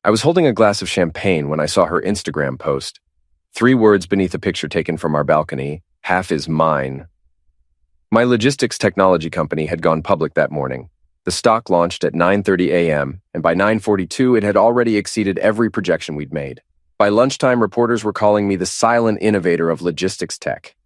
I was holding a glass of champagne when I saw her Instagram post. 3 words beneath a picture taken from our balcony: "Half is mine." My logistics technology company had gone public that morning. The stock launched at 9:30 a.m., and by 9:42 it had already exceeded every projection we'd made. By lunchtime, reporters were calling me the silent innovator of logistics tech.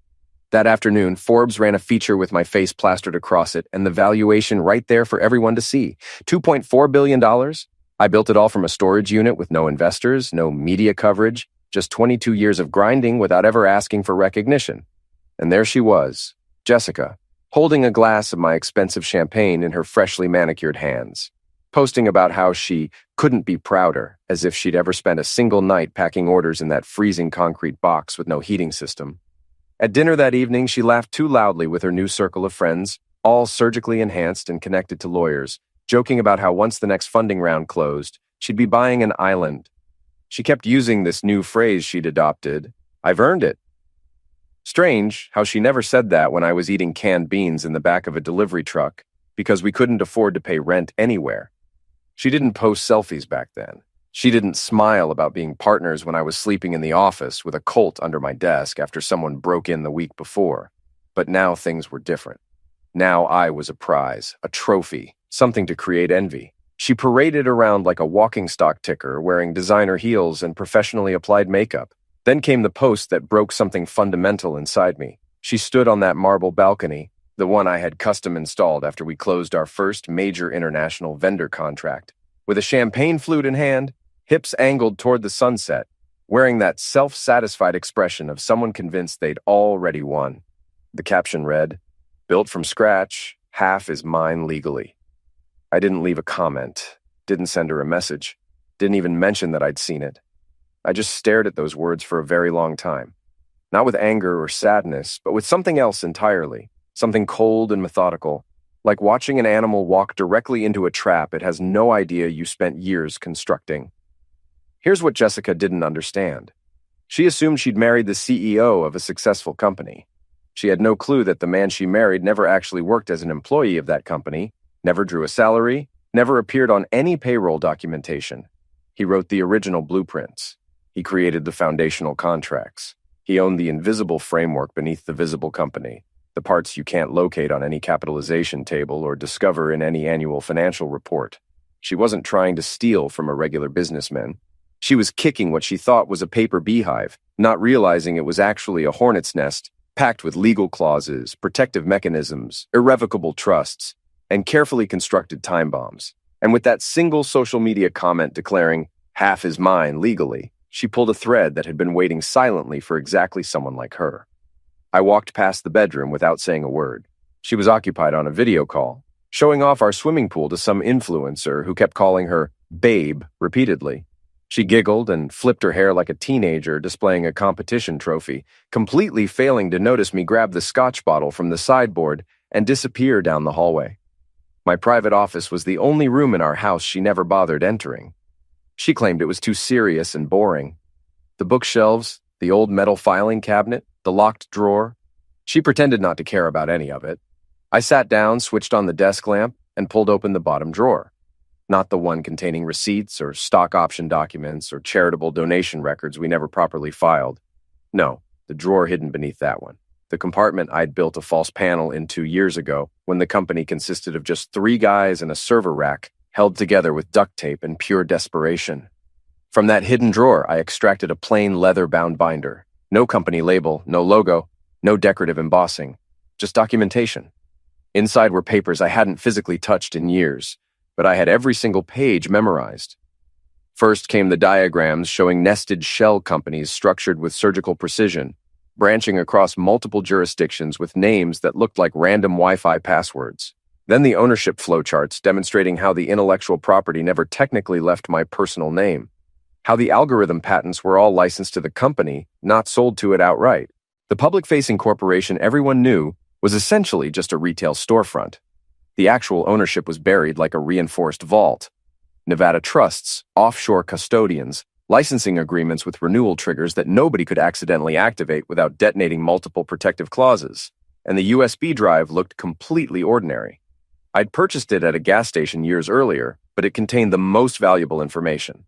That afternoon, Forbes ran a feature with my face plastered across it and the valuation right there for everyone to see. $2.4 billion? I built it all from a storage unit with no investors, no media coverage, just 22 years of grinding without ever asking for recognition. And there she was, Jessica, holding a glass of my expensive champagne in her freshly manicured hands, posting about how she couldn't be prouder, as if she'd ever spent a single night packing orders in that freezing concrete box with no heating system. At dinner that evening, she laughed too loudly with her new circle of friends, all surgically enhanced and connected to lawyers, joking about how once the next funding round closed, she'd be buying an island. She kept using this new phrase she'd adopted: "I've earned it." Strange how she never said that when I was eating canned beans in the back of a delivery truck because we couldn't afford to pay rent anywhere. She didn't post selfies back then. She didn't smile about being partners when I was sleeping in the office with a Colt under my desk after someone broke in the week before. But now things were different. Now I was a prize, a trophy, something to create envy. She paraded around like a walking stock ticker, wearing designer heels and professionally applied makeup. Then came the post that broke something fundamental inside me. She stood on that marble balcony, the one I had custom installed after we closed our first major international vendor contract, with a champagne flute in hand, hips angled toward the sunset, wearing that self-satisfied expression of someone convinced they'd already won. The caption read, "Built from scratch, half is mine legally." I didn't leave a comment, didn't send her a message, didn't even mention that I'd seen it. I just stared at those words for a very long time. Not with anger or sadness, but with something else entirely, something cold and methodical, like watching an animal walk directly into a trap it has no idea you spent years constructing. Here's what Jessica didn't understand. She assumed she'd married the CEO of a successful company. She had no clue that the man she married never actually worked as an employee of that company, never drew a salary, never appeared on any payroll documentation. He wrote the original blueprints. He created the foundational contracts. He owned the invisible framework beneath the visible company, the parts you can't locate on any capitalization table or discover in any annual financial report. She wasn't trying to steal from a regular businessman. She was kicking what she thought was a paper beehive, not realizing it was actually a hornet's nest, packed with legal clauses, protective mechanisms, irrevocable trusts, and carefully constructed time bombs. And with that single social media comment declaring, "Half is mine legally," she pulled a thread that had been waiting silently for exactly someone like her. I walked past the bedroom without saying a word. She was occupied on a video call, showing off our swimming pool to some influencer who kept calling her babe repeatedly. She giggled and flipped her hair like a teenager displaying a competition trophy, completely failing to notice me grab the scotch bottle from the sideboard and disappear down the hallway. My private office was the only room in our house she never bothered entering. She claimed it was too serious and boring. The bookshelves, the old metal filing cabinet, the locked drawer. She pretended not to care about any of it. I sat down, switched on the desk lamp, and pulled open the bottom drawer. Not the one containing receipts or stock option documents or charitable donation records we never properly filed. No, the drawer hidden beneath that one. The compartment I'd built a false panel into years ago when the company consisted of just 3 guys and a server rack held together with duct tape and pure desperation. From that hidden drawer, I extracted a plain leather-bound binder. No company label, no logo, no decorative embossing, just documentation. Inside were papers I hadn't physically touched in years, but I had every single page memorized. First came the diagrams showing nested shell companies structured with surgical precision, branching across multiple jurisdictions with names that looked like random Wi-Fi passwords. Then the ownership flowcharts demonstrating how the intellectual property never technically left my personal name, how the algorithm patents were all licensed to the company, not sold to it outright. The public-facing corporation everyone knew was essentially just a retail storefront. The actual ownership was buried like a reinforced vault. Nevada trusts, offshore custodians, licensing agreements with renewal triggers that nobody could accidentally activate without detonating multiple protective clauses. And the USB drive looked completely ordinary. I'd purchased it at a gas station years earlier, but it contained the most valuable information.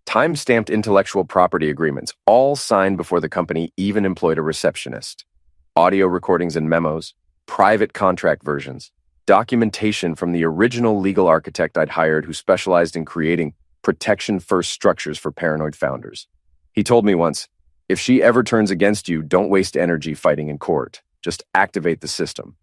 Time-stamped intellectual property agreements, all signed before the company even employed a receptionist. Audio recordings and memos, private contract versions, documentation from the original legal architect I'd hired who specialized in creating protection-first structures for paranoid founders. He told me once, "If she ever turns against you, don't waste energy fighting in court. Just activate the system."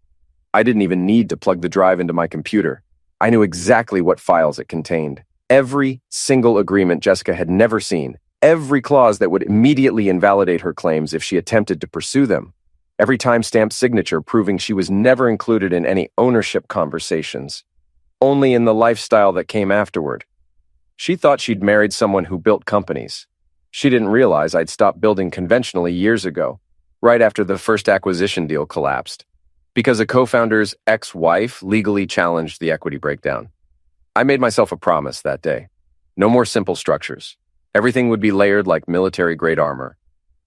I didn't even need to plug the drive into my computer. I knew exactly what files it contained. Every single agreement Jessica had never seen, every clause that would immediately invalidate her claims if she attempted to pursue them, every time-stamped signature proving she was never included in any ownership conversations, only in the lifestyle that came afterward. She thought she'd married someone who built companies. She didn't realize I'd stopped building conventionally years ago, right after the first acquisition deal collapsed, because a co-founder's ex-wife legally challenged the equity breakdown. I made myself a promise that day. No more simple structures. Everything would be layered like military-grade armor.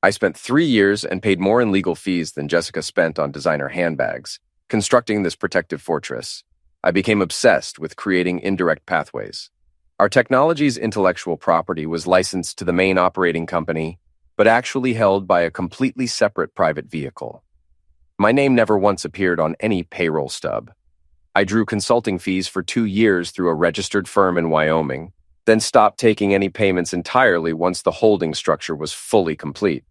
I spent 3 years and paid more in legal fees than Jessica spent on designer handbags, constructing this protective fortress. I became obsessed with creating indirect pathways. Our technology's intellectual property was licensed to the main operating company, but actually held by a completely separate private vehicle. My name never once appeared on any payroll stub. I drew consulting fees for 2 years through a registered firm in Wyoming, then stopped taking any payments entirely once the holding structure was fully complete.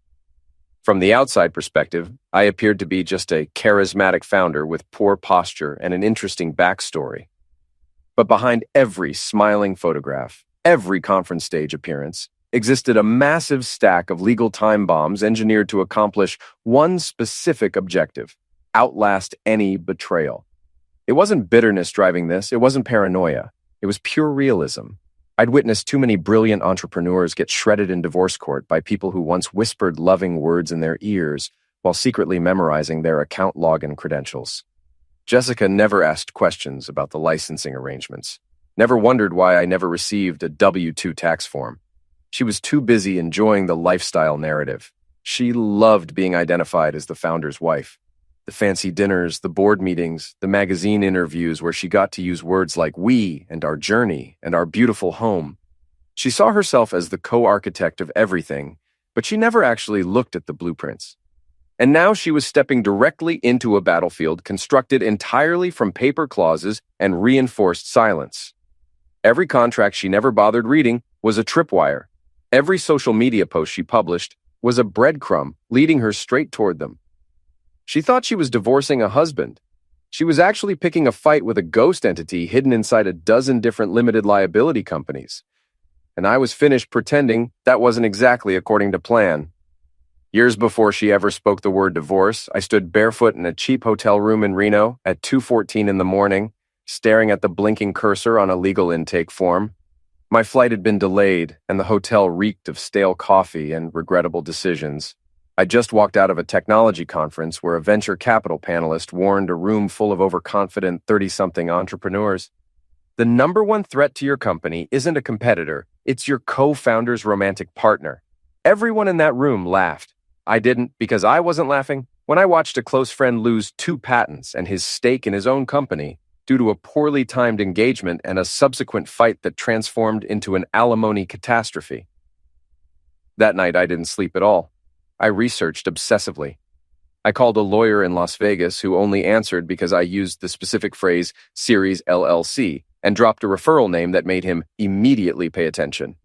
From the outside perspective, I appeared to be just a charismatic founder with poor posture and an interesting backstory. But behind every smiling photograph, every conference stage appearance, existed a massive stack of legal time bombs engineered to accomplish one specific objective: outlast any betrayal. It wasn't bitterness driving this, it wasn't paranoia, it was pure realism. I'd witnessed too many brilliant entrepreneurs get shredded in divorce court by people who once whispered loving words in their ears while secretly memorizing their account login credentials. Jessica never asked questions about the licensing arrangements, never wondered why I never received a W-2 tax form. She was too busy enjoying the lifestyle narrative. She loved being identified as the founder's wife. The fancy dinners, the board meetings, the magazine interviews where she got to use words like "we" and "our journey" and "our beautiful home." She saw herself as the co-architect of everything, but she never actually looked at the blueprints. And now she was stepping directly into a battlefield constructed entirely from paper clauses and reinforced silence. Every contract she never bothered reading was a tripwire. Every social media post she published was a breadcrumb leading her straight toward them. She thought she was divorcing a husband. She was actually picking a fight with a ghost entity hidden inside a dozen different limited liability companies. And I was finished pretending that wasn't exactly according to plan. Years before she ever spoke the word divorce, I stood barefoot in a cheap hotel room in Reno at 2:14 in the morning, staring at the blinking cursor on a legal intake form. My flight had been delayed, and the hotel reeked of stale coffee and regrettable decisions. I just walked out of a technology conference where a venture capital panelist warned a room full of overconfident 30-something entrepreneurs. The number one threat to your company isn't a competitor, it's your co-founder's romantic partner. Everyone in that room laughed. I didn't, because I wasn't laughing when I watched a close friend lose 2 patents and his stake in his own company due to a poorly timed engagement and a subsequent fight that transformed into an alimony catastrophe. That night, I didn't sleep at all. I researched obsessively. I called a lawyer in Las Vegas who only answered because I used the specific phrase Series LLC and dropped a referral name that made him immediately pay attention.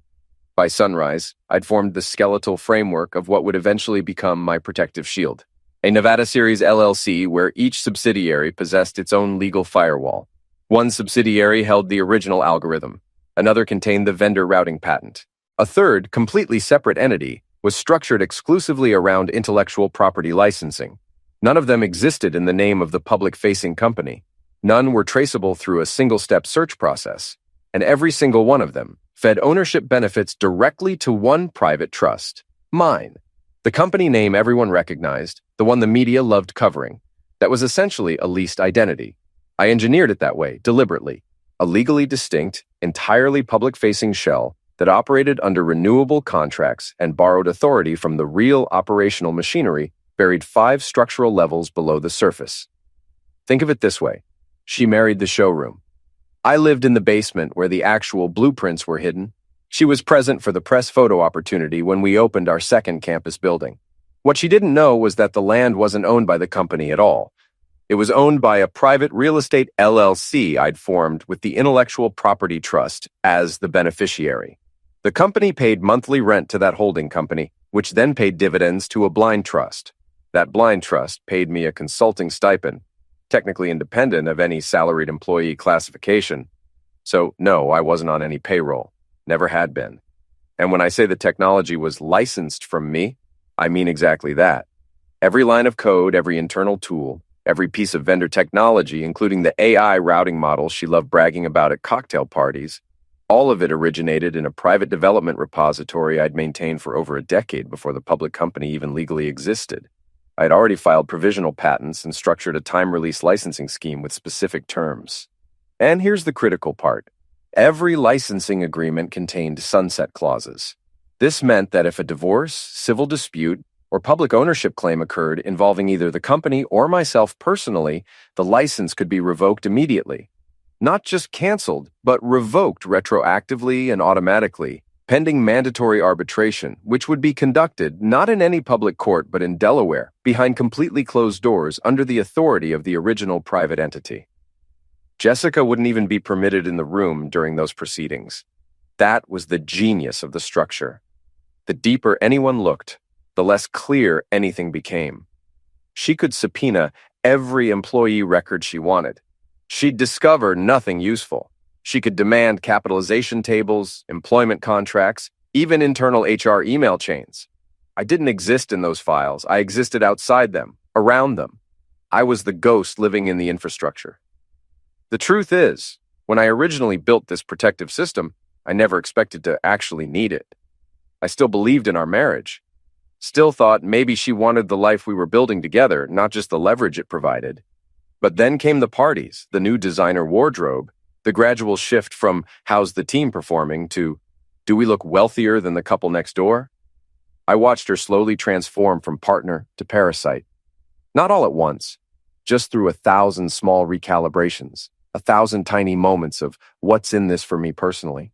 By sunrise, I'd formed the skeletal framework of what would eventually become my protective shield. A Nevada Series LLC where each subsidiary possessed its own legal firewall. One subsidiary held the original algorithm. Another contained the vendor routing patent. A third, completely separate entity was structured exclusively around intellectual property licensing. None of them existed in the name of the public-facing company. None were traceable through a single-step search process. And every single one of them fed ownership benefits directly to one private trust, mine. The company name everyone recognized, the one the media loved covering. That was essentially a leased identity. I engineered it that way, deliberately. A legally distinct, entirely public-facing shell that operated under renewable contracts and borrowed authority from the real operational machinery buried 5 structural levels below the surface. Think of it this way. She married the showroom. I lived in the basement where the actual blueprints were hidden. She was present for the press photo opportunity when we opened our second campus building. What she didn't know was that the land wasn't owned by the company at all. It was owned by a private real estate LLC I'd formed with the Intellectual Property Trust as the beneficiary. The company paid monthly rent to that holding company, which then paid dividends to a blind trust. That blind trust paid me a consulting stipend, technically independent of any salaried employee classification. So, no, I wasn't on any payroll. Never had been. And when I say the technology was licensed from me, I mean exactly that. Every line of code, every internal tool, every piece of vendor technology, including the AI routing models she loved bragging about at cocktail parties, all of it originated in a private development repository I'd maintained for over a decade before the public company even legally existed. I had already filed provisional patents and structured a time-release licensing scheme with specific terms. And here's the critical part. Every licensing agreement contained sunset clauses. This meant that if a divorce, civil dispute, or public ownership claim occurred involving either the company or myself personally, the license could be revoked immediately. Not just canceled, but revoked retroactively and automatically, pending mandatory arbitration, which would be conducted not in any public court but in Delaware, behind completely closed doors under the authority of the original private entity. Jessica wouldn't even be permitted in the room during those proceedings. That was the genius of the structure. The deeper anyone looked, the less clear anything became. She could subpoena every employee record she wanted. She'd discover nothing useful. She could demand capitalization tables, employment contracts, even internal HR email chains. I didn't exist in those files. I existed outside them, around them. I was the ghost living in the infrastructure. The truth is, when I originally built this protective system, I never expected to actually need it. I still believed in our marriage. Still thought maybe she wanted the life we were building together, not just the leverage it provided. But then came the parties, the new designer wardrobe, the gradual shift from how's the team performing to do we look wealthier than the couple next door? I watched her slowly transform from partner to parasite. Not all at once, just through 1,000 small recalibrations, 1,000 tiny moments of what's in this for me personally.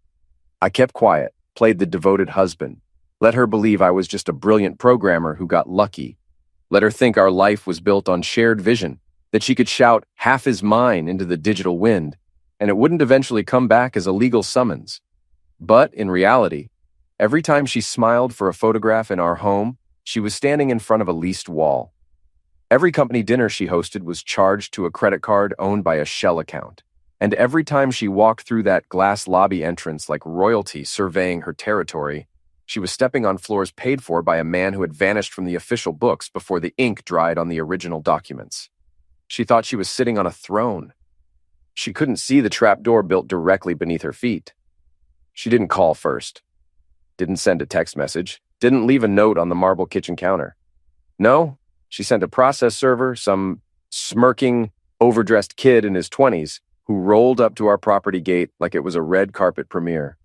I kept quiet, played the devoted husband, let her believe I was just a brilliant programmer who got lucky, let her think our life was built on shared vision, that she could shout "half is mine" into the digital wind, and it wouldn't eventually come back as a legal summons. But in reality, every time she smiled for a photograph in our home, she was standing in front of a leased wall. Every company dinner she hosted was charged to a credit card owned by a shell account. And every time she walked through that glass lobby entrance like royalty surveying her territory, she was stepping on floors paid for by a man who had vanished from the official books before the ink dried on the original documents. She thought she was sitting on a throne. She couldn't see the trapdoor built directly beneath her feet. She didn't call first, didn't send a text message, didn't leave a note on the marble kitchen counter. No, she sent a process server, some smirking, overdressed kid in his 20s, who rolled up to our property gate like it was a red carpet premiere.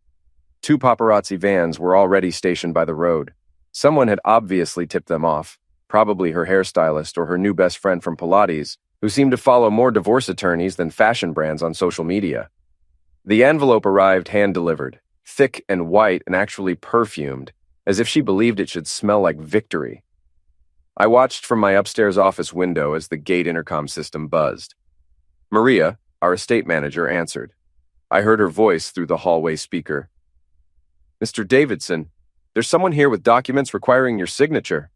2 paparazzi vans were already stationed by the road. Someone had obviously tipped them off, probably her hairstylist or her new best friend from Pilates, who seemed to follow more divorce attorneys than fashion brands on social media. The envelope arrived hand-delivered, thick and white and actually perfumed, as if she believed it should smell like victory. I watched from my upstairs office window as the gate intercom system buzzed. Maria, our estate manager, answered. I heard her voice through the hallway speaker. Mr. Davidson, there's someone here with documents requiring your signature.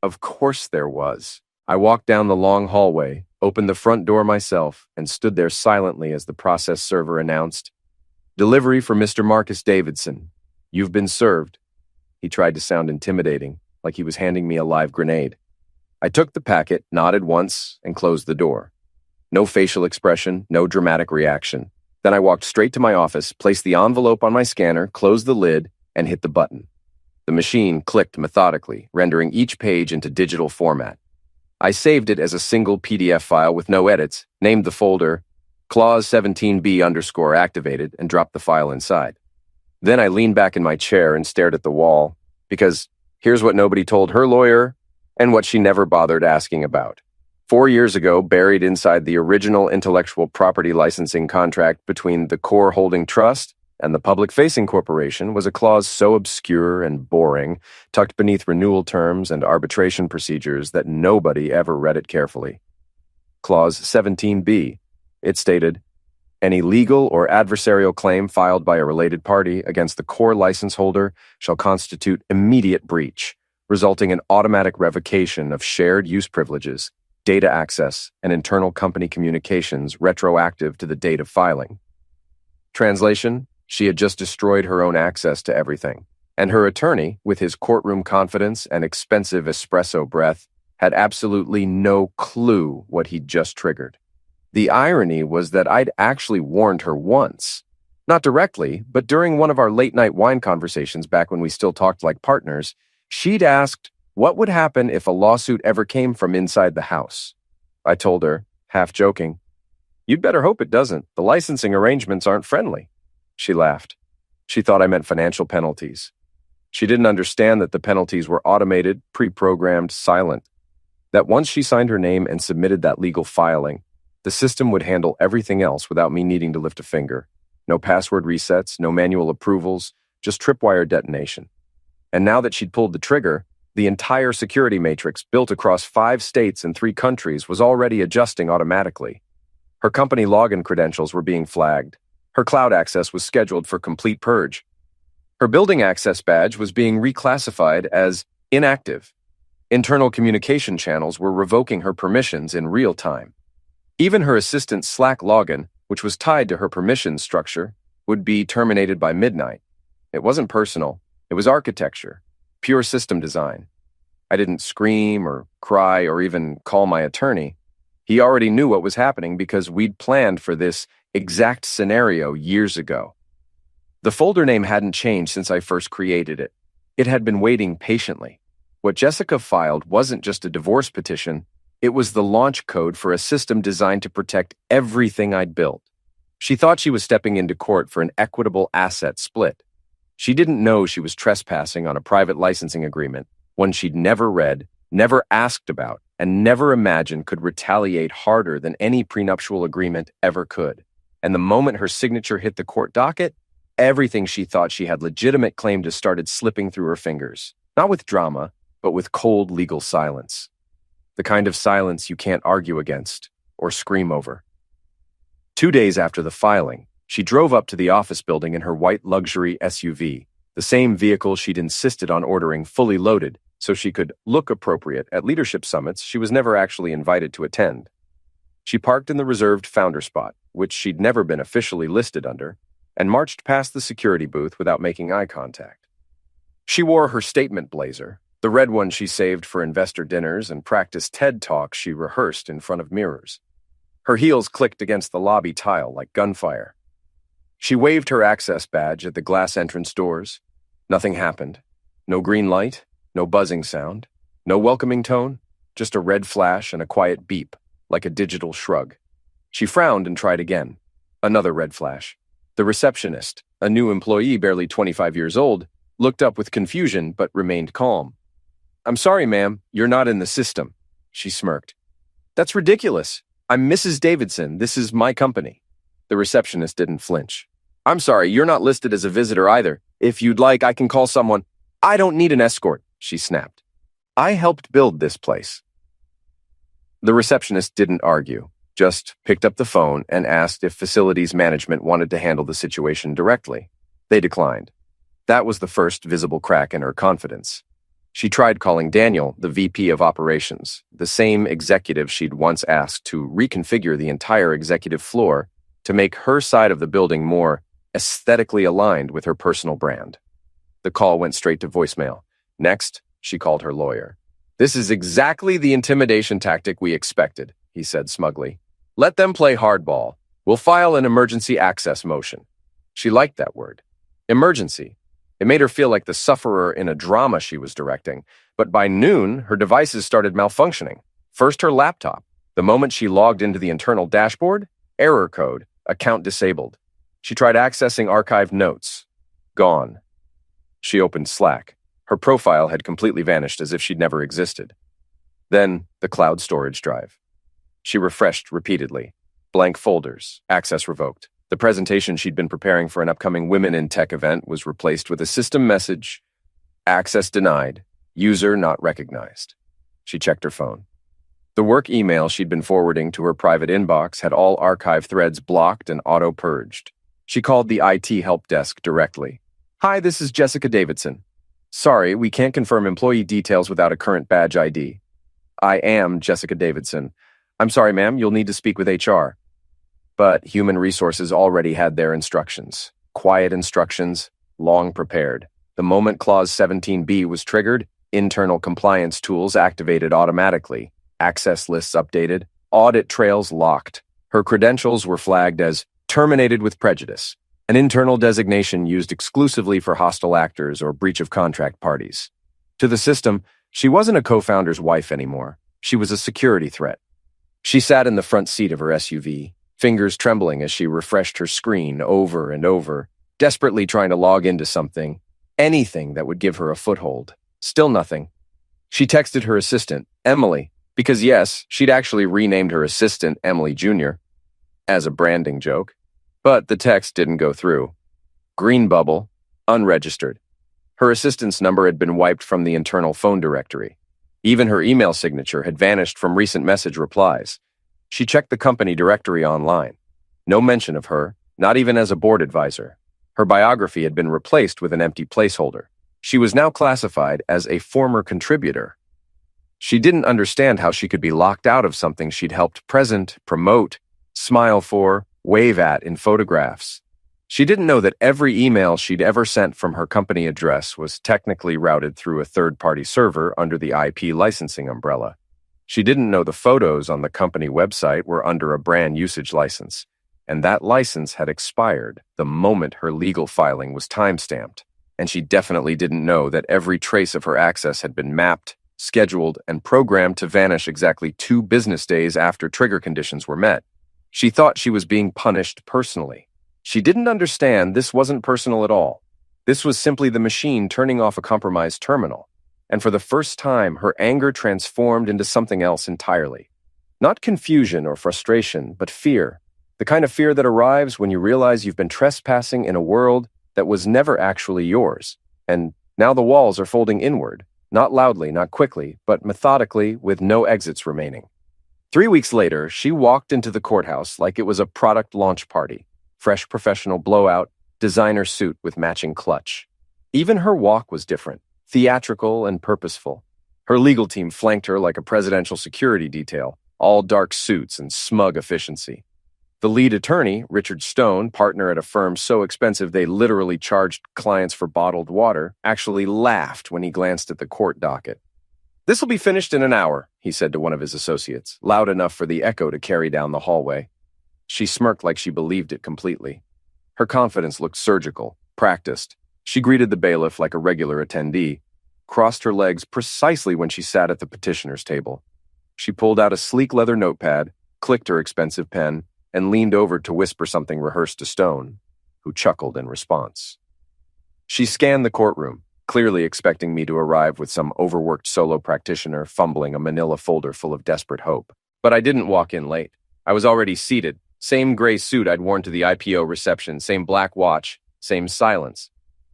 Of course there was. I walked down the long hallway, opened the front door myself, and stood there silently as the process server announced, Delivery for Mr. Marcus Davidson. You've been served. He tried to sound intimidating, like he was handing me a live grenade. I took the packet, nodded once, and closed the door. No facial expression, no dramatic reaction. Then I walked straight to my office, placed the envelope on my scanner, closed the lid, and hit the button. The machine clicked methodically, rendering each page into digital format. I saved it as a single PDF file with no edits, named the folder Clause 17B_activated, and dropped the file inside. Then I leaned back in my chair and stared at the wall, because here's what nobody told her lawyer, and what she never bothered asking about. 4 years ago, buried inside the original intellectual property licensing contract between the Core Holding Trust And the public-facing corporation was a clause so obscure and boring, tucked beneath renewal terms and arbitration procedures that nobody ever read it carefully. Clause 17B. It stated, any legal or adversarial claim filed by a related party against the core license holder shall constitute immediate breach, resulting in automatic revocation of shared use privileges, data access, and internal company communications retroactive to the date of filing. Translation: she had just destroyed her own access to everything, and her attorney, with his courtroom confidence and expensive espresso breath, had absolutely no clue what he'd just triggered. The irony was that I'd actually warned her once. Not directly, but during one of our late-night wine conversations back when we still talked like partners, she'd asked what would happen if a lawsuit ever came from inside the house. I told her, half joking, "You'd better hope it doesn't. The licensing arrangements aren't friendly." She laughed. She thought I meant financial penalties. She didn't understand that the penalties were automated, pre-programmed, silent. That once she signed her name and submitted that legal filing, the system would handle everything else without me needing to lift a finger. No password resets, no manual approvals, just tripwire detonation. And now that she'd pulled the trigger, the entire security matrix built across 5 states and 3 countries was already adjusting automatically. Her company login credentials were being flagged. Her cloud access was scheduled for complete purge. Her building access badge was being reclassified as inactive. Internal communication channels were revoking her permissions in real time. Even her assistant's Slack login, which was tied to her permissions structure, would be terminated by midnight. It wasn't personal. It was architecture, pure system design. I didn't scream or cry or even call my attorney. He already knew what was happening because we'd planned for this exact scenario years ago. The folder name hadn't changed since I first created it. It had been waiting patiently. What Jessica filed wasn't just a divorce petition. It was the launch code for a system designed to protect everything I'd built. She thought she was stepping into court for an equitable asset split. She didn't know she was trespassing on a private licensing agreement, one she'd never read, never asked about, and never imagined could retaliate harder than any prenuptial agreement ever could. And the moment her signature hit the court docket, everything she thought she had legitimate claim to started slipping through her fingers, not with drama, but with cold legal silence. The kind of silence you can't argue against or scream over. 2 days after the filing, she drove up to the office building in her white luxury SUV, the same vehicle she'd insisted on ordering fully loaded so she could look appropriate at leadership summits she was never actually invited to attend. She parked in the reserved founder spot, which she'd never been officially listed under, and marched past the security booth without making eye contact. She wore her statement blazer, the red one she saved for investor dinners and practiced TED Talks she rehearsed in front of mirrors. Her heels clicked against the lobby tile like gunfire. She waved her access badge at the glass entrance doors. Nothing happened. No green light, no buzzing sound, no welcoming tone, just a red flash and a quiet beep, like a digital shrug. She frowned and tried again. Another red flash. The receptionist, a new employee barely 25 years old, looked up with confusion but remained calm. "I'm sorry, ma'am, you're not in the system," she smirked. "That's ridiculous. I'm Mrs. Davidson. This is my company." The receptionist didn't flinch. "I'm sorry, you're not listed as a visitor either. If you'd like, I can call someone." "I don't need an escort," she snapped. "I helped build this place." The receptionist didn't argue, just picked up the phone and asked if facilities management wanted to handle the situation directly. They declined. That was the first visible crack in her confidence. She tried calling Daniel, the VP of operations, the same executive she'd once asked to reconfigure the entire executive floor to make her side of the building more aesthetically aligned with her personal brand. The call went straight to voicemail. Next, she called her lawyer. "This is exactly the intimidation tactic we expected," he said smugly. "Let them play hardball. We'll file an emergency access motion." She liked that word. Emergency. It made her feel like the sufferer in a drama she was directing, but by noon, her devices started malfunctioning. First her laptop. The moment she logged into the internal dashboard, error code, account disabled. She tried accessing archived notes. Gone. She opened Slack. Her profile had completely vanished as if she'd never existed. Then the cloud storage drive. She refreshed repeatedly. Blank folders, access revoked. The presentation she'd been preparing for an upcoming Women in Tech event was replaced with a system message: access denied, user not recognized. She checked her phone. The work email she'd been forwarding to her private inbox had all archive threads blocked and auto-purged. She called the IT help desk directly. "Hi, this is Jessica Davidson. Sorry, we can't confirm employee details without a current badge ID." "I am Jessica Davidson. I'm sorry, ma'am, you'll need to speak with HR." But human resources already had their instructions. Quiet instructions, long prepared. The moment Clause 17B was triggered, internal compliance tools activated automatically, access lists updated, audit trails locked. Her credentials were flagged as terminated with prejudice, an internal designation used exclusively for hostile actors or breach of contract parties. To the system, she wasn't a co-founder's wife anymore. She was a security threat. She sat in the front seat of her SUV, fingers trembling as she refreshed her screen over and over, desperately trying to log into something, anything that would give her a foothold. Still nothing. She texted her assistant, Emily, because yes, she'd actually renamed her assistant Emily Jr. as a branding joke. But the text didn't go through. Green bubble, unregistered. Her assistant's number had been wiped from the internal phone directory. Even her email signature had vanished from recent message replies. She checked the company directory online. No mention of her, not even as a board advisor. Her biography had been replaced with an empty placeholder. She was now classified as a former contributor. She didn't understand how she could be locked out of something she'd helped present, promote, smile for, wave at in photographs. She didn't know that every email she'd ever sent from her company address was technically routed through a third-party server under the IP licensing umbrella. She didn't know the photos on the company website were under a brand usage license, and that license had expired the moment her legal filing was timestamped. And she definitely didn't know that every trace of her access had been mapped, scheduled, and programmed to vanish exactly 2 business days after trigger conditions were met. She thought she was being punished personally. She didn't understand this wasn't personal at all. This was simply the machine turning off a compromised terminal. And for the first time, her anger transformed into something else entirely. Not confusion or frustration, but fear. The kind of fear that arrives when you realize you've been trespassing in a world that was never actually yours. And now the walls are folding inward, not loudly, not quickly, but methodically with no exits remaining. 3 weeks later, she walked into the courthouse like it was a product launch party. Fresh professional blowout, designer suit with matching clutch. Even her walk was different. Theatrical and purposeful. Her legal team flanked her like a presidential security detail, all dark suits and smug efficiency. The lead attorney, Richard Stone, partner at a firm so expensive they literally charged clients for bottled water, actually laughed when he glanced at the court docket. "This'll be finished in an hour," he said to one of his associates, loud enough for the echo to carry down the hallway. She smirked like she believed it completely. Her confidence looked surgical, practiced. She greeted the bailiff like a regular attendee, crossed her legs precisely when she sat at the petitioner's table. She pulled out a sleek leather notepad, clicked her expensive pen, and leaned over to whisper something rehearsed to Stone, who chuckled in response. She scanned the courtroom, clearly expecting me to arrive with some overworked solo practitioner fumbling a manila folder full of desperate hope. But I didn't walk in late. I was already seated, same gray suit I'd worn to the IPO reception, same black watch, same silence.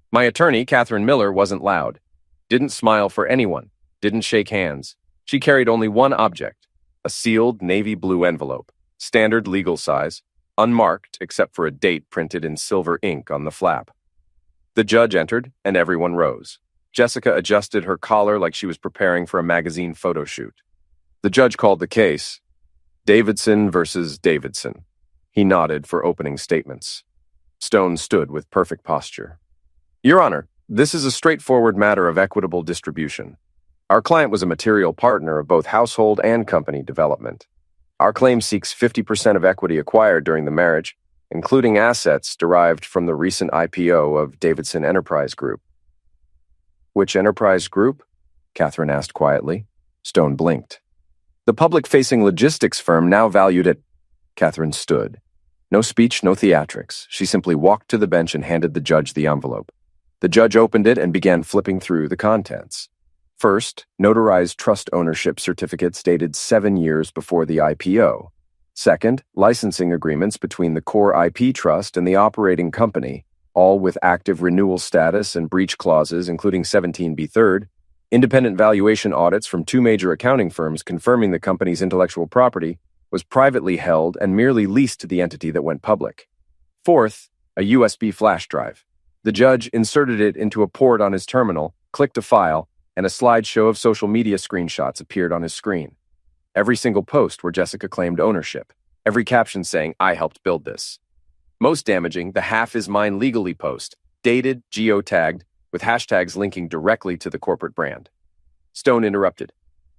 My attorney, Catherine Miller, wasn't loud. Didn't smile for anyone. Didn't shake hands. She carried only one object, a sealed navy blue envelope, standard legal size, unmarked except for a date printed in silver ink on the flap. The judge entered, and everyone rose. Jessica adjusted her collar like she was preparing for a magazine photo shoot. The judge called the case, Davidson versus Davidson. He nodded for opening statements. Stone stood with perfect posture. "Your Honor, this is a straightforward matter of equitable distribution. Our client was a material partner of both household and company development. Our claim seeks 50% of equity acquired during the marriage, including assets derived from the recent IPO of Davidson Enterprise Group." "Which enterprise group?" Catherine asked quietly. Stone blinked. "The public-facing logistics firm now valued at—" Catherine stood. No speech, no theatrics. She simply walked to the bench and handed the judge the envelope. The judge opened it and began flipping through the contents. First, notarized trust ownership certificates dated 7 years before the IPO. Second, licensing agreements between the core IP trust and the operating company, all with active renewal status and breach clauses, including 17b third, independent valuation audits from two major accounting firms confirming the company's intellectual property was privately held and merely leased to the entity that went public. Fourth, a USB flash drive. The judge inserted it into a port on his terminal, clicked a file, and a slideshow of social media screenshots appeared on his screen. Every single post where Jessica claimed ownership. Every caption saying, "I helped build this." Most damaging, the "half is mine legally" post, dated, geotagged, with hashtags linking directly to the corporate brand. Stone interrupted.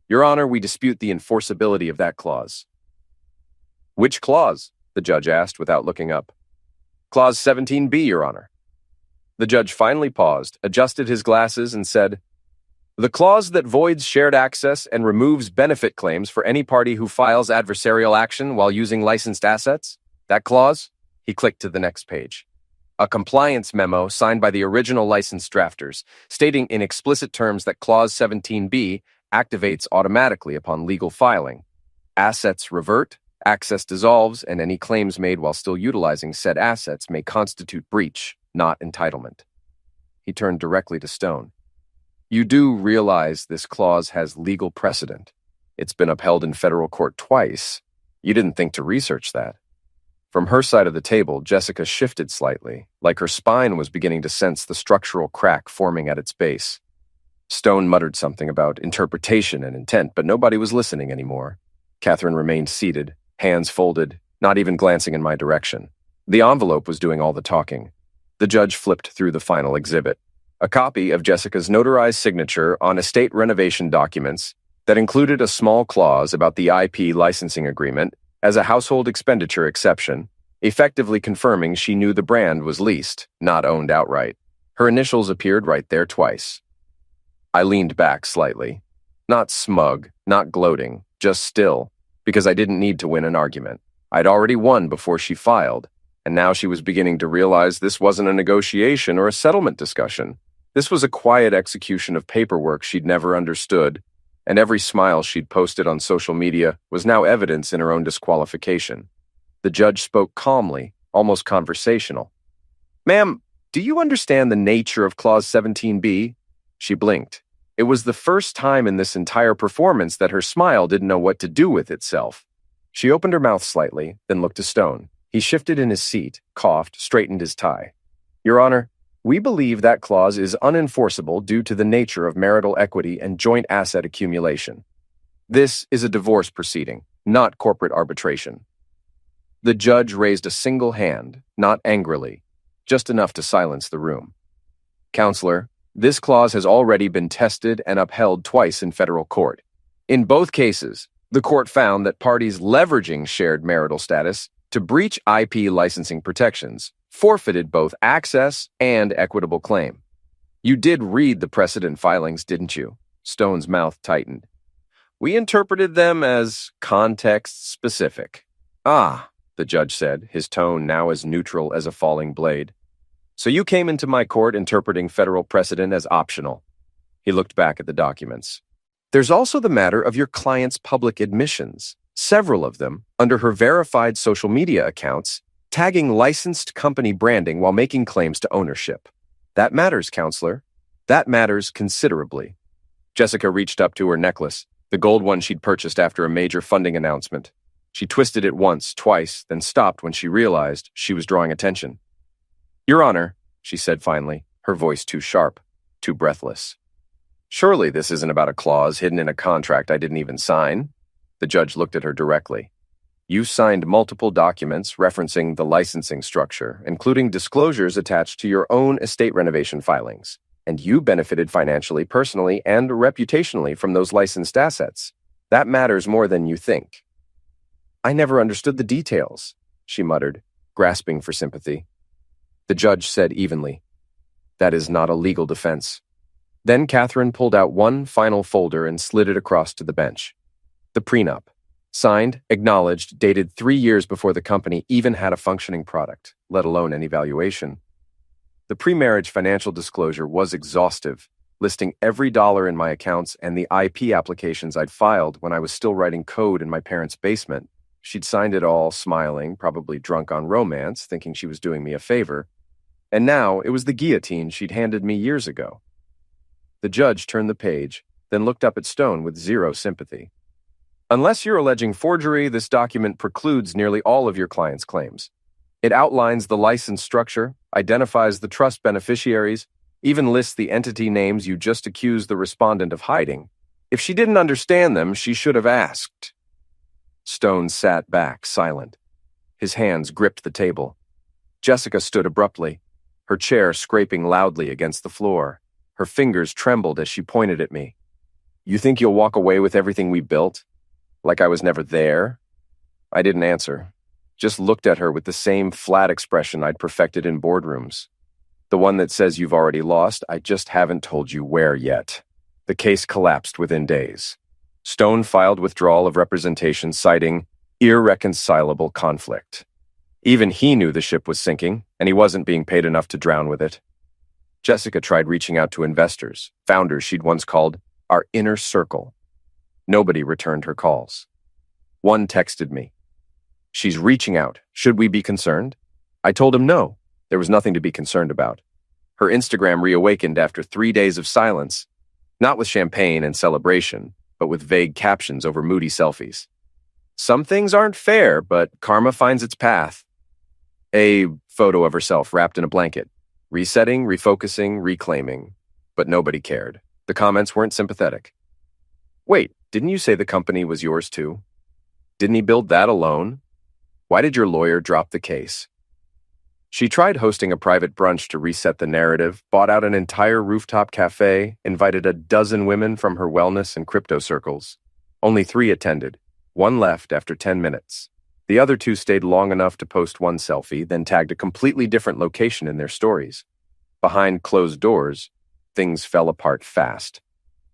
"Your Honor, we dispute the enforceability of that clause." "Which clause?" the judge asked without looking up. "Clause 17b, Your Honor." The judge finally paused, adjusted his glasses, and said, "The clause that voids shared access and removes benefit claims for any party who files adversarial action while using licensed assets? That clause?" He clicked to the next page. A compliance memo signed by the original license drafters, stating in explicit terms that Clause 17b activates automatically upon legal filing. Assets revert, access dissolves, and any claims made while still utilizing said assets may constitute breach, not entitlement. He turned directly to Stone. "You do realize this clause has legal precedent. It's been upheld in federal court twice. You didn't think to research that." From her side of the table, Jessica shifted slightly, like her spine was beginning to sense the structural crack forming at its base. Stone muttered something about interpretation and intent, but nobody was listening anymore. Catherine remained seated, hands folded, not even glancing in my direction. The envelope was doing all the talking. The judge flipped through the final exhibit, a copy of Jessica's notarized signature on estate renovation documents that included a small clause about the IP licensing agreement as a household expenditure exception, effectively confirming she knew the brand was leased, not owned outright. Her initials appeared right there twice. I leaned back slightly. Not smug, not gloating, just still, because I didn't need to win an argument. I'd already won before she filed, and now she was beginning to realize this wasn't a negotiation or a settlement discussion. This was a quiet execution of paperwork she'd never understood, and every smile she'd posted on social media was now evidence in her own disqualification. The judge spoke calmly, almost conversational. "Ma'am, do you understand the nature of Clause 17b? She blinked. It was the first time in this entire performance that her smile didn't know what to do with itself. She opened her mouth slightly, then looked to Stone. He shifted in his seat, coughed, straightened his tie. "Your Honor, we believe that clause is unenforceable due to the nature of marital equity and joint asset accumulation. This is a divorce proceeding, not corporate arbitration." The judge raised a single hand, not angrily, just enough to silence the room. "Counselor, this clause has already been tested and upheld twice in federal court. In both cases, the court found that parties leveraging shared marital status to breach IP licensing protections forfeited both access and equitable claim. You did read the precedent filings, didn't you?" Stone's mouth tightened. "We interpreted them as context-specific." "Ah," the judge said, his tone now as neutral as a falling blade. "So you came into my court interpreting federal precedent as optional." He looked back at the documents. "There's also the matter of your client's public admissions, several of them, under her verified social media accounts, tagging licensed company branding while making claims to ownership. That matters, Counselor. That matters considerably." Jessica reached up to her necklace, the gold one she'd purchased after a major funding announcement. She twisted it once, twice, then stopped when she realized she was drawing attention. "Your Honor," she said finally, her voice too sharp, too breathless. "Surely this isn't about a clause hidden in a contract I didn't even sign?" The judge looked at her directly. "You signed multiple documents referencing the licensing structure, including disclosures attached to your own estate renovation filings, and you benefited financially, personally, and reputationally from those licensed assets. That matters more than you think." "I never understood the details," she muttered, grasping for sympathy. The judge said evenly, "That is not a legal defense." Then Catherine pulled out one final folder and slid it across to the bench. The prenup. Signed, acknowledged, dated 3 years before the company even had a functioning product, let alone any valuation. The pre-marriage financial disclosure was exhaustive, listing every dollar in my accounts and the IP applications I'd filed when I was still writing code in my parents' basement. She'd signed it all, smiling, probably drunk on romance, thinking she was doing me a favor, and now it was the guillotine she'd handed me years ago. The judge turned the page, then looked up at Stone with zero sympathy. Unless you're alleging forgery, this document precludes nearly all of your client's claims. It outlines the license structure, identifies the trust beneficiaries, even lists the entity names you just accused the respondent of hiding. If she didn't understand them, she should have asked. Stone sat back, silent. His hands gripped the table. Jessica stood abruptly, her chair scraping loudly against the floor. Her fingers trembled as she pointed at me. "You think you'll walk away with everything we built? Like I was never there?" I didn't answer, just looked at her with the same flat expression I'd perfected in boardrooms. The one that says you've already lost, I just haven't told you where yet. The case collapsed within days. Stone filed withdrawal of representation, citing irreconcilable conflict. Even he knew the ship was sinking, and he wasn't being paid enough to drown with it. Jessica tried reaching out to investors, founders she'd once called our inner circle. Nobody returned her calls. One texted me, "She's reaching out. Should we be concerned?" I told him no. There was nothing to be concerned about. Her Instagram reawakened after 3 days of silence, not with champagne and celebration, but with vague captions over moody selfies. Some things aren't fair, but karma finds its path. A photo of herself wrapped in a blanket, resetting, refocusing, reclaiming. But nobody cared. The comments weren't sympathetic. "Wait, didn't you say the company was yours too? Didn't he build that alone? Why did your lawyer drop the case?" She tried hosting a private brunch to reset the narrative, bought out an entire rooftop cafe, invited a dozen women from her wellness and crypto circles. Only 3 attended. 1 left after 10 minutes. The other 2 stayed long enough to post 1 selfie, then tagged a completely different location in their stories. Behind closed doors, things fell apart fast.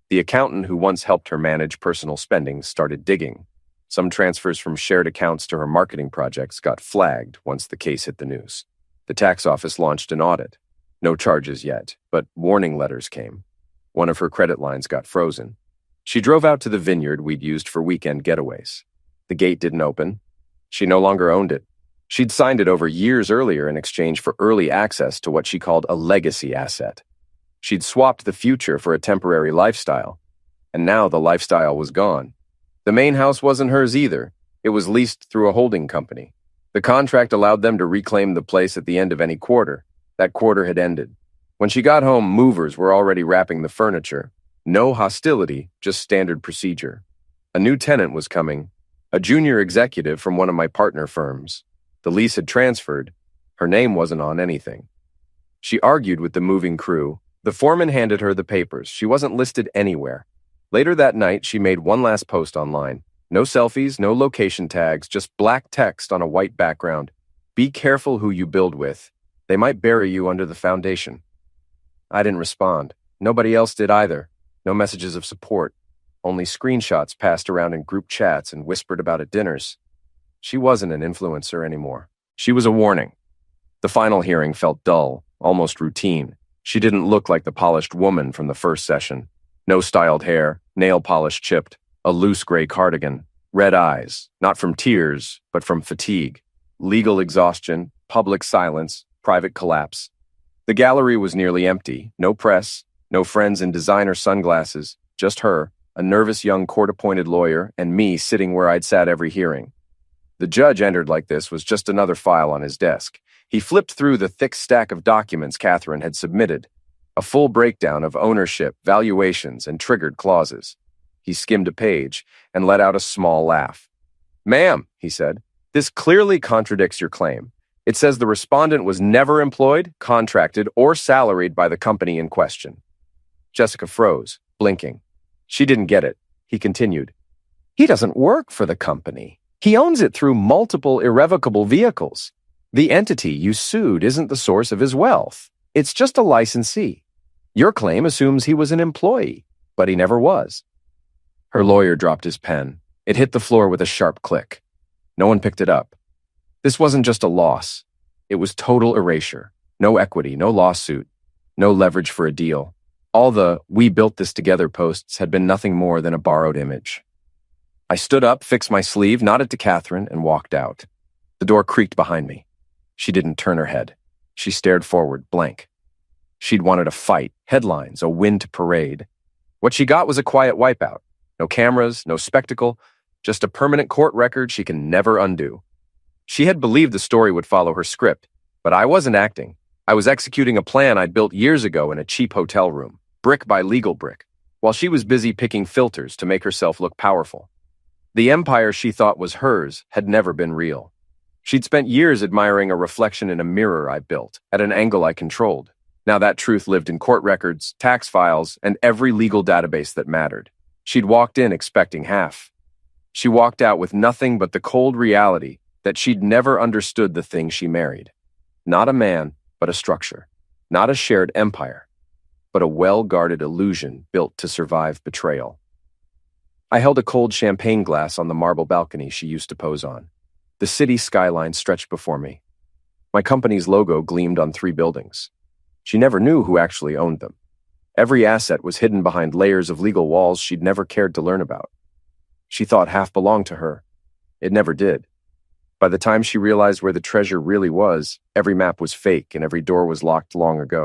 The accountant who once helped her manage personal spending started digging. Some transfers from shared accounts to her marketing projects got flagged once the case hit the news. The tax office launched an audit. No charges yet, but warning letters came. One of her credit lines got frozen. She drove out to the vineyard we'd used for weekend getaways. The gate didn't open. She no longer owned it. She'd signed it over years earlier in exchange for early access to what she called a legacy asset. She'd swapped the future for a temporary lifestyle, and now the lifestyle was gone. The main house wasn't hers either. It was leased through a holding company. The contract allowed them to reclaim the place at the end of any quarter. That quarter had ended. When she got home, movers were already wrapping the furniture. No hostility, just standard procedure. A new tenant was coming, a junior executive from one of my partner firms. The lease had transferred. Her name wasn't on anything. She argued with the moving crew. The foreman handed her the papers. She wasn't listed anywhere. Later that night, she made one last post online. No selfies, no location tags, just black text on a white background. "Be careful who you build with. They might bury you under the foundation." I didn't respond. Nobody else did either. No messages of support. Only screenshots passed around in group chats and whispered about at dinners. She wasn't an influencer anymore. She was a warning. The final hearing felt dull, almost routine. She didn't look like the polished woman from the first session. No styled hair, nail polish chipped, a loose gray cardigan, red eyes, not from tears, but from fatigue, legal exhaustion, public silence, private collapse. The gallery was nearly empty. No press, no friends in designer sunglasses, just her, a nervous young court-appointed lawyer, and me sitting where I'd sat every hearing. The judge entered like this was just another file on his desk. He flipped through the thick stack of documents Catherine had submitted, a full breakdown of ownership, valuations, and triggered clauses. He skimmed a page and let out a small laugh. "Ma'am," he said, "this clearly contradicts your claim. It says the respondent was never employed, contracted, or salaried by the company in question." Jessica froze, blinking. She didn't get it. He continued. "He doesn't work for the company. He owns it through multiple irrevocable vehicles. The entity you sued isn't the source of his wealth. It's just a licensee. Your claim assumes he was an employee, but he never was." Her lawyer dropped his pen. It hit the floor with a sharp click. No one picked it up. This wasn't just a loss. It was total erasure. No equity, no lawsuit, no leverage for a deal. All the "we built this together" posts had been nothing more than a borrowed image. I stood up, fixed my sleeve, nodded to Catherine, and walked out. The door creaked behind me. She didn't turn her head. She stared forward, blank. She'd wanted a fight, headlines, a win to parade. What she got was a quiet wipeout. No cameras, no spectacle, just a permanent court record she can never undo. She had believed the story would follow her script, but I wasn't acting. I was executing a plan I'd built years ago in a cheap hotel room, brick by legal brick, while she was busy picking filters to make herself look powerful. The empire she thought was hers had never been real. She'd spent years admiring a reflection in a mirror I built, at an angle I controlled. Now that truth lived in court records, tax files, and every legal database that mattered. She'd walked in expecting half. She walked out with nothing but the cold reality that she'd never understood the thing she married. Not a man, but a structure. Not a shared empire, but a well-guarded illusion built to survive betrayal. I held a cold champagne glass on the marble balcony she used to pose on. The city skyline stretched before me. My company's logo gleamed on 3 buildings. She never knew who actually owned them. Every asset was hidden behind layers of legal walls she'd never cared to learn about. She thought half belonged to her. It never did. By the time she realized where the treasure really was, every map was fake and every door was locked long ago.